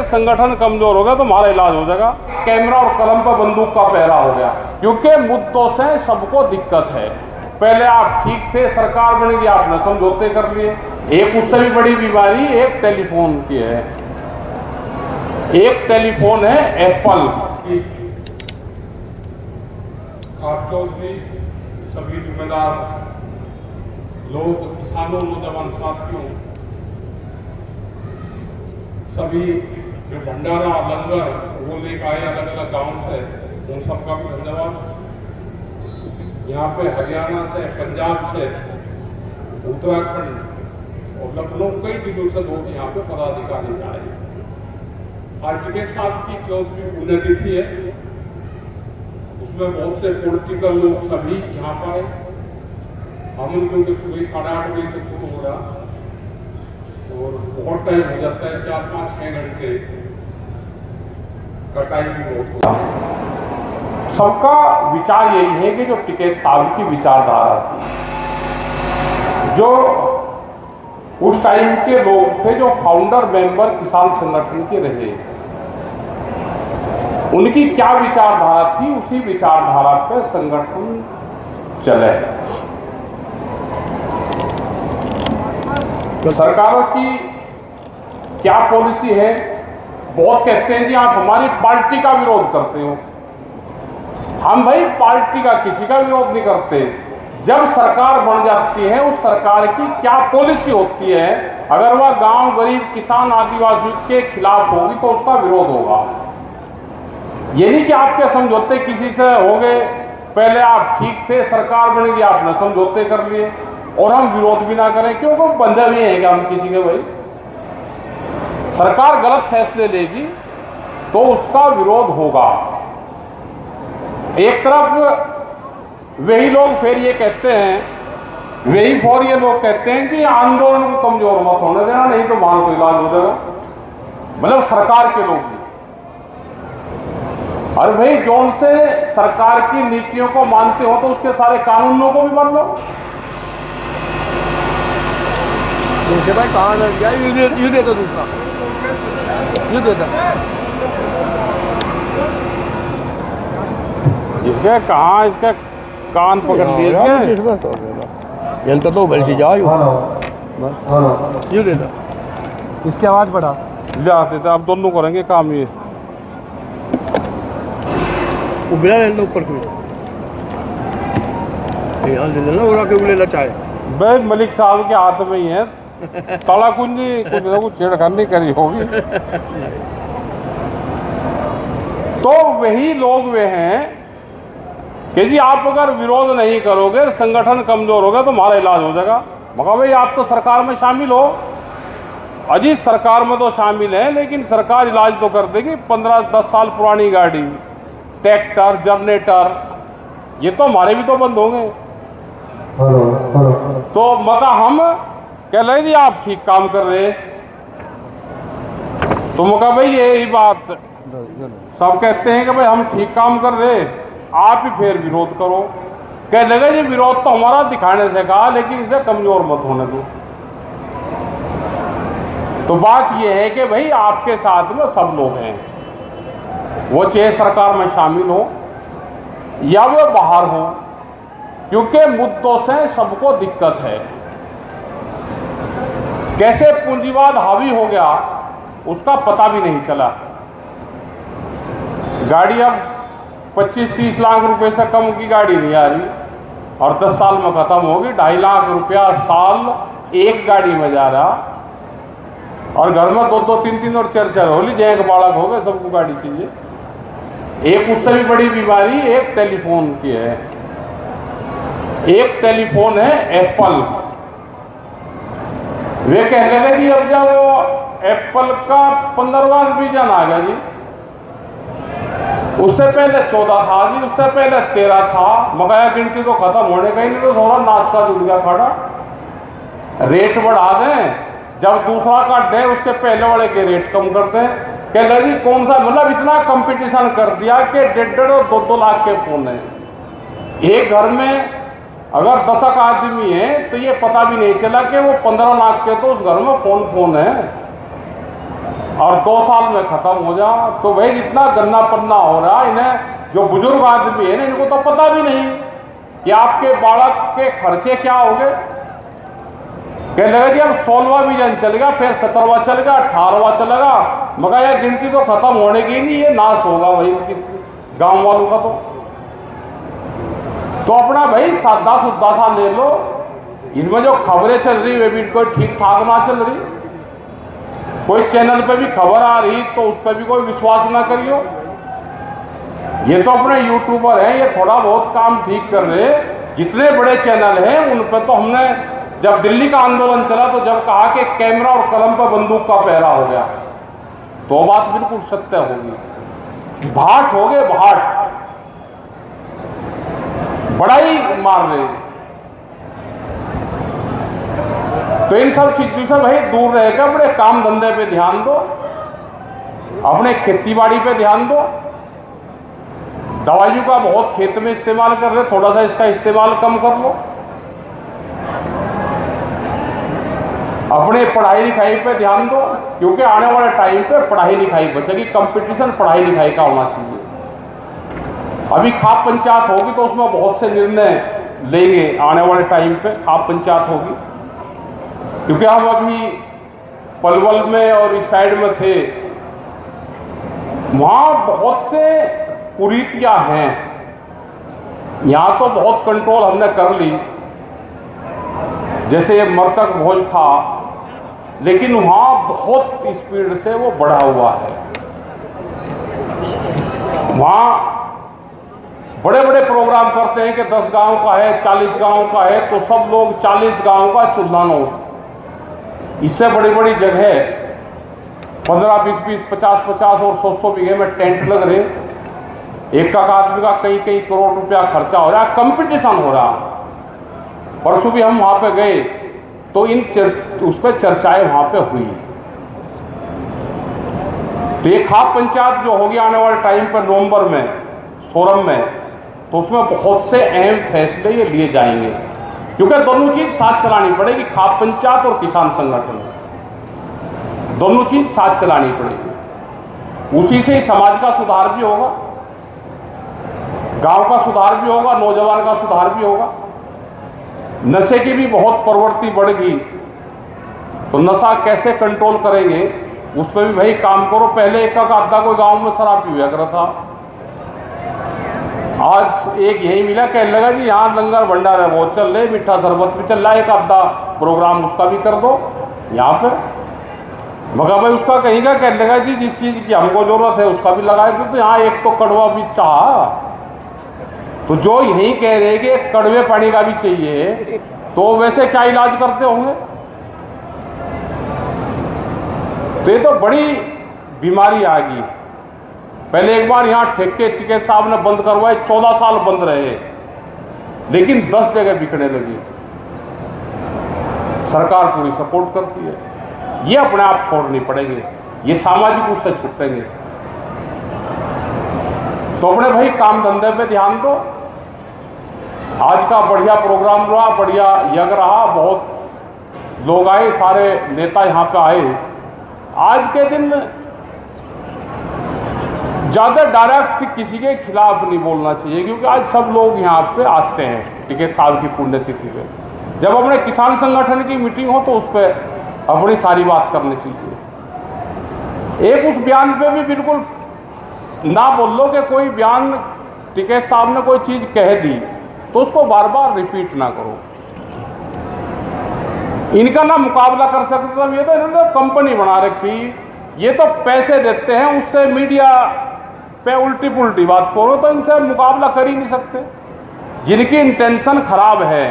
संगठन कमजोर हो गया तो हमारा इलाज हो जाएगा। कैमरा और कलम पर बंदूक का पहरा हो गया, क्योंकि मुद्दों से सबको दिक्कत है। पहले आप ठीक थे, सरकार बन गई, आपने समझौते कर लिए। एक उससे भी बड़ी बीमारी एक टेलीफोन की है। एक टेलीफोन है एप्पल की। खासतौर से सभी जिम्मेदार लोग, किसानों, नौजवान साथियों, सभी जो भंडारा लंगर वो लेकर आए अलग अलग गांव से, उन सबका भी धन्यवाद। यहाँ पे हरियाणा से, पंजाब से, उत्तराखंड और लखनऊ कई जिलों से लोग यहाँ पे पदाधिकारी आए। आज टिकैत साहब की 14वीं पुण्यतिथि है, उसमें बहुत से पॉलिटिकल लोग सभी यहाँ पर आए। हम क्योंकि सुबह 8:30 बजे से शुरू हो रहा और बहुत टाइम हो जाता है, 4-5-6 घंटे का टाइम भी बहुत होता। सबका विचार यही है कि जो टिकैत साहब की विचारधारा थी, जो उस टाइम के लोग थे जो फाउंडर मेंबर किसान संगठन के रहे, उनकी क्या विचारधारा थी, उसी विचारधारा पे संगठन चले। तो सरकारों की क्या पॉलिसी है? बहुत कहते हैं जी आप हमारी पार्टी का विरोध करते हो। हम भाई पार्टी का किसी का विरोध नहीं करते। जब सरकार बन जाती है, उस सरकार की क्या पॉलिसी होती है, अगर वह गांव, गरीब, किसान, आदिवासी के खिलाफ होगी तो उसका विरोध होगा। ये नहीं कि आपके समझौते किसी से हो गए, पहले आप ठीक थे, सरकार बन गई, आपने समझौते कर लिए और हम विरोध भी ना करें, क्योंकि बंधे भी हैं क्या हम किसी के? भाई सरकार गलत फैसले लेगी तो उसका विरोध होगा। एक तरफ वही लोग फिर ये कहते हैं, वही फॉर ये लोग कहते हैं कि आंदोलन को कमजोर मत होने देना, नहीं तो मान तो इलाज हो जाएगा। मतलब सरकार के लोग भी। और भाई जोन से सरकार की नीतियों को मानते हो तो उसके सारे कानूनों को भी मान लो। दूसरे भाई कहाँ लग गया? ये देता दूसरा, ये देता इसके कहाँ, इसका कान पकड़ दिए तो भर से जाओ ये देता, इसकी आवाज़ बढ़ा जाते थे। आप दोनों करेंगे काम ये उबला लेना ऊपर को ले लेना और आके ले ला चाहे। भाई मलिक साहब के हाथ में ही है, ताला कुंजी कुछ ना कुछ छेड़खानी करी होगी। तो वही लोग वे हैं कि जी आप अगर विरोध नहीं करोगे, संगठन कमजोर होगा तो हमारा इलाज हो जाएगा। मगर भाई आप तो सरकार में शामिल हो। अजी सरकार में तो शामिल है, लेकिन सरकार इलाज तो कर देगी। 15-10 साल पुरानी गाड़ी, ट्रैक्टर, जनरेटर, ये तो हमारे भी तो बंद होंगे। तो मगर हम कह रहे जी आप ठीक काम कर रहे, तो मगर भाई यही बात सब कहते हैं कि भाई हम ठीक काम कर रहे, आप ही फिर विरोध करो। कह लगे जी विरोध तो हमारा दिखाने से कहा, लेकिन इसे कमजोर मत होने दो। तो बात यह है कि भाई आपके साथ में सब लोग हैं, वो चाहे सरकार में शामिल हो या वो बाहर हो, क्योंकि मुद्दों से सबको दिक्कत है। कैसे पूंजीवाद हावी हो गया उसका पता भी नहीं चला। गाड़ी अब 25-30 लाख रुपए से कम की गाड़ी नहीं आ रही और 10 साल में खत्म होगी। 2.5 लाख रुपया साल एक गाड़ी में जा रहा, और घर में 2-2, 3-3 और 4-4 होली जैक बालक हो गए, सबको गाड़ी चाहिए। एक उससे भी बड़ी बीमारी एक टेलीफोन की है। एक टेलीफोन है एप्पल। वे कह लगे जी अब जब वो एप्पल का 15वां डिवीजन आ गया जी, उससे पहले 14 था जी, उससे पहले 13 था। मगर गिनती तो खत्म होने का ही नहीं, तो थोड़ा नाश्ता जुड़ गया खड़ा। रेट बढ़ा दें, जब दूसरा काट दे उसके पहले वाले के रेट कम कर दें। कह लगे जी कौन सा, मतलब इतना कंपटीशन कर दिया कि 1.5 और 2-2 लाख के फोन है। एक घर में अगर 10 आदमी है तो ये पता भी नहीं चला कि वो 15 लाख के तो उस घर में फोन है। और 2 साल में ख़त्म हो जा। तो भाई जितना गन्ना पन्ना हो रहा, इन्हें जो बुजुर्ग आदमी है ना, इनको तो पता भी नहीं कि आपके बालक के खर्चे क्या हो गए। कहने लगा जी अब 16वां विजन चलेगा, फिर 17वां चलेगा, 18वां चलेगा, मगर यह गिनती तो खत्म होने की नहीं, ये नाश होगा भाई गांव वालों का। तो अपना भाई सादा सुद्धा था ले लो। इसमें जो खबरें चल रही वे भी कोई ठीक ठाक ना चल रही। कोई चैनल पे भी खबर आ रही तो उस पर भी कोई विश्वास ना करियो। ये तो अपने यूट्यूबर हैं, ये थोड़ा बहुत काम ठीक कर रहे। जितने बड़े चैनल हैं उन पर तो हमने, जब दिल्ली का आंदोलन चला तो जब कहा कि कैमरा और कलम पर बंदूक का पहरा हो गया, तो बात बिल्कुल सत्य होगी। भाट हो गए, भाट बड़ा ही मार रहे। तो इन सब चीजों से भाई दूर रहेगा। अपने काम धंधे पे ध्यान दो, अपने खेती बाड़ी पे ध्यान दो। दवाइयों का बहुत खेत में इस्तेमाल कर रहे, थोड़ा सा इसका इस्तेमाल कम कर लो। अपने पढ़ाई लिखाई पे ध्यान दो, क्योंकि आने वाले टाइम पे पढ़ाई लिखाई बचेगी। कंपटीशन पढ़ाई लिखाई का होना चाहिए। अभी खाप पंचायत होगी तो उसमें बहुत से निर्णय लेंगे आने वाले टाइम पे। खाप पंचायत होगी, क्योंकि हम अभी पलवल में और इस साइड में थे, वहाँ बहुत से कुरीतियाँ हैं। यहाँ तो बहुत कंट्रोल हमने कर ली, जैसे ये मृतक भोज था, लेकिन वहाँ बहुत स्पीड से वो बढ़ा हुआ है। वहाँ बड़े बड़े प्रोग्राम करते हैं कि 10 गांव का है, 40 गांव का है, तो सब लोग 40 गांव का चूल्हा नोट। इससे बड़ी बड़ी जगह 15, 20, 20, 50, 50 और 100 बीघे में टेंट लग रहे। एक आदमी का कई कई करोड़ रुपया खर्चा हो रहा है, कंपटीशन हो रहा। परसों भी हम वहाँ पे गए तो उस पर चर्चाएं वहाँ पे हुई। तो ये खाप पंचायत जो होगी आने वाले टाइम पर नवंबर में सोरम में, तो उसमें बहुत से अहम फैसले ये लिए जाएंगे, क्योंकि दोनों चीज़ साथ चलानी पड़ेगी। खाप पंचायत और किसान संगठन, दोनों चीज़ साथ चलानी पड़ेगी। उसी से ही समाज का सुधार भी होगा, गांव का सुधार भी होगा, नौजवान का सुधार भी होगा। नशे की भी बहुत प्रवृत्ति बढ़ गई, तो नशा कैसे कंट्रोल करेंगे उस पर भी भाई काम करो। पहले एक आधा कोई गांव में शराब पी हुआ कर था, आज एक यही मिला, कहने लगा जी यहाँ लंगर भंडार है, बहुत चल रहे, मीठा शरबत भी चल रहा है, एक आधा प्रोग्राम उसका भी कर दो यहाँ पे। मगर भाई उसका कहीं का कहने लगा जी जिस चीज़ की हमको जरूरत है उसका भी लगाए दो। तो यहाँ एक तो कड़वा भी चाह, तो जो यही कह रहे कि कड़वे पानी का भी चाहिए, तो वैसे क्या इलाज करते होंगे। तो ये तो बड़ी बीमारी आ गई। पहले एक बार यहाँ ठेके टिकट साहब ने बंद करवाए, 14 साल बंद रहे, लेकिन 10 जगह बिकने लगी। सरकार पूरी सपोर्ट करती है। ये अपने आप छोड़नी पड़ेंगे, ये सामाजिक रूप से छूटेंगे। तो अपने भाई काम धंधे पे ध्यान दो। आज का बढ़िया प्रोग्राम रहा, बढ़िया यज्ञ रहा, बहुत लोग आए, सारे नेता यहाँ पे आए। आज के दिन ज़्यादा डायरेक्ट किसी के खिलाफ नहीं बोलना चाहिए, क्योंकि आज सब लोग यहाँ पे आते हैं टिकैत साहब की पुण्यतिथि पे। जब अपने किसान संगठन की मीटिंग हो तो उस पर अपनी सारी बात करनी चाहिए। एक उस बयान पे भी बिल्कुल ना बोल लो कि कोई बयान टिकैत साहब ने कोई चीज़ कह दी तो उसको बार बार रिपीट ना करो। इनका ना मुकाबला कर सकते थे। ये तो इन्होंने कंपनी बना रखी, ये तो पैसे देते हैं, उससे मीडिया पे उल्टी पुल्टी बात करो, तो इनसे मुकाबला कर ही नहीं सकते। जिनकी इंटेंशन खराब है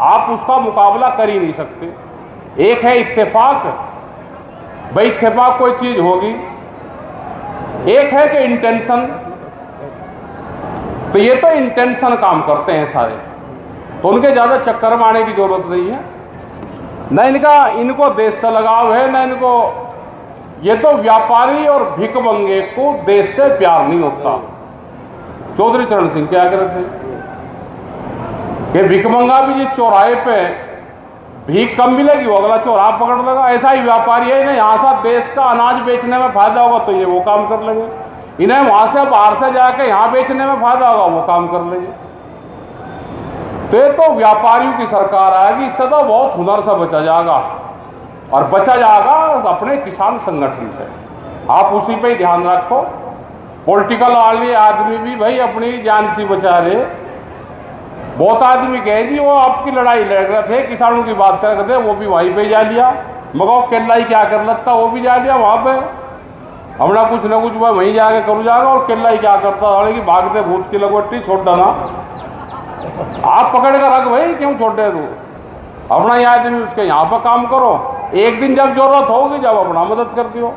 आप उसका मुकाबला कर ही नहीं सकते। एक है इत्तेफाक, भाई इत्तेफाक कोई चीज़ होगी, एक है कि इंटेंशन। तो ये तो इंटेंशन काम करते हैं सारे, तो उनके ज़्यादा चक्कर में आने की जरूरत नहीं है। न इनको देश से लगाव है, न इनको, ये तो व्यापारी और भिखमंगे को देश से प्यार नहीं होता। चौधरी चरण सिंह क्या कर रहे थे कि भिखमंगा भी जिस चौराहे पे भीख कम मिलेगी वो अगला चोरा पकड़ लेगा। ऐसा ही व्यापारी है, इन्हें यहाँ से देश का अनाज बेचने में फायदा होगा तो ये वो काम कर लेंगे, इन्हें वहाँ से बाहर से जाके यहाँ बेचने में फायदा होगा वो काम कर लेंगे। तो ये तो व्यापारियों की सरकार आएगी, इससे तो बहुत हुनर से बचा जाएगा, और बचा जाएगा अपने किसान संगठन से। आप उसी पे ही ध्यान रखो। पॉलिटिकल वाले आदमी भी भाई अपनी जान से बचा रहे। बहुत आदमी कहे जी वो आपकी लड़ाई लड़ रहे थे, किसानों की बात कर रहे थे, वो भी वहीं पे जा लिया, मगर केल्ला ही क्या कर लगता, वो भी जा लिया वहाँ पे, हमने कुछ ना कुछ वहीं जाके करूँ जाएगा, और केल्ला ही क्या करता था कि भागते भूत की लगोटी छोड़ डाला। आप पकड़ कर रख भाई, क्यों छोड़े तू, अपना ही आदमी उसके यहाँ पर काम करो, एक दिन जब जरूरत होगी जब अपना मदद कर दियो,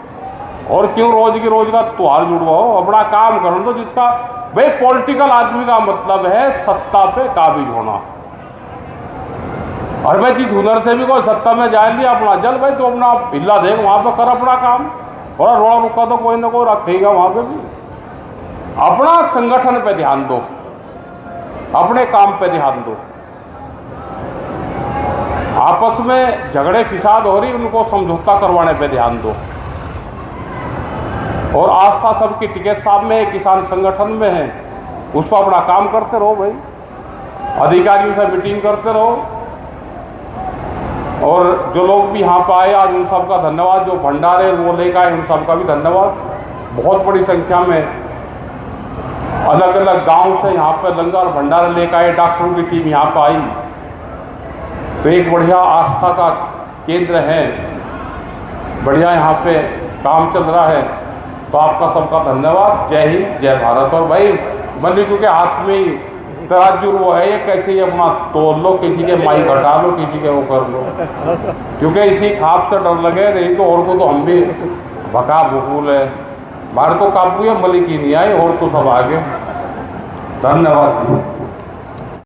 और क्यों रोज की रोज का त्योहार जुड़वाओ, अपना काम करो। तो जिसका भाई पॉलिटिकल आदमी का मतलब है सत्ता पे काबिज होना, और भाई जिस हुनर से भी कोई सत्ता में जा लिया अपना जल भाई तो अपना हिला देख वहाँ पे कर अपना काम, और रोड़ा रुका तो कोई ना कोई रखेगा वहाँ पे भी। अपना संगठन पे ध्यान दो, अपने काम पे ध्यान दो। आपस में झगड़े फिसाद हो रही, उनको समझौता करवाने पे ध्यान दो, और आस्था सबकी टिकट साहब में है, किसान संगठन में है, उस पर अपना काम करते रहो भाई, अधिकारियों से मीटिंग करते रहो। और जो लोग भी यहाँ पर आए आज उन सबका धन्यवाद, जो भंडारे वो लेकर आए उन सबका भी धन्यवाद। बहुत बड़ी संख्या में अलग अलग गांव से यहाँ पर लंगर भंडारे लेकर आए, डॉक्टरों की टीम यहाँ पर आई, तो एक बढ़िया आस्था का केंद्र है, बढ़िया यहाँ पे काम चल रहा है। तो आपका सबका धन्यवाद। जय हिंद, जय भारत। और भाई मल्लिकों के हाथ में ही तराजू वो है, ये कैसे ही अपना तोड़ लो, किसी के माई घटा लो, किसी के वो कर लो, क्योंकि इसी खाप से डर लगे, नहीं तो और को तो हम भी भका भूकूल है, हमारे तो काबू है, मलिक ही नहीं आए, और तो सब आगे। धन्यवाद जी।